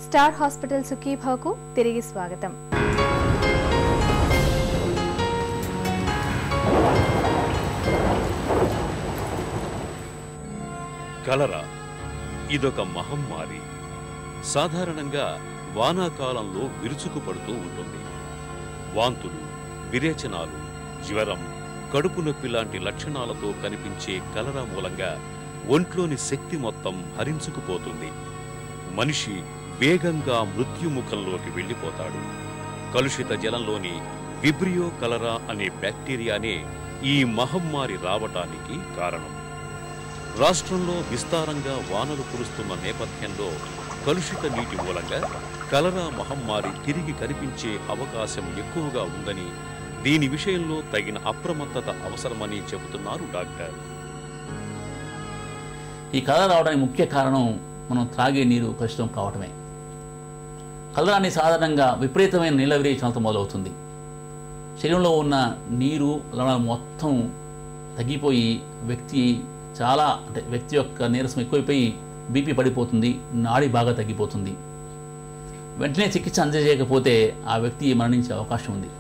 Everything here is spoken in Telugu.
స్టార్ హాస్పిటల్ సుఖీభావ్కు తిరిగి స్వాగతం. కలరా ఇదొక మహమ్మారి. సాధారణంగా వానాకాలంలో విరుచుకుపడుతూ ఉంటుంది. వాంతులు, విరేచనాలు, జ్వరం, కడుపు నొప్పి లాంటి లక్షణాలతో కనిపించే కలరా మూలంగా ఒంట్లోని శక్తి మొత్తం హరించుకుపోతుంది. మనిషి వేగంగా మృత్యుముఖంలోకి వెళ్ళిపోతాడు. కలుషిత జలంలోని విబ్రియో కలరా అనే బ్యాక్టీరియానే ఈ మహమ్మారి రావటానికి కారణం. రాష్ట్రంలో విస్తారంగా వానలు కురుస్తున్న నేపథ్యంలో కలుషిత నీటి మూలంగా కలరా మహమ్మారి తిరిగి కనిపించే అవకాశం ఎక్కువగా ఉందని, దీని విషయంలో తగిన అప్రమత్తత అవసరమని చెబుతున్నారు డాక్టర్. ఈ కలరా రావడానికి ముఖ్య కారణం మనం త్రాగే నీరు కలుషితం కావటమే. కలరాని సాధారణంగా విపరీతమైన నీళ్ళ విరేచనాలతో మొదలవుతుంది. శరీరంలో ఉన్న నీరు లవణాలు మొత్తం తగ్గిపోయి వ్యక్తి యొక్క నీరసం ఎక్కువైపోయి బీపీ పడిపోతుంది, నాడి బాగా తగ్గిపోతుంది. వెంటనే చికిత్స అందజేయకపోతే ఆ వ్యక్తి మరణించే అవకాశం ఉంది.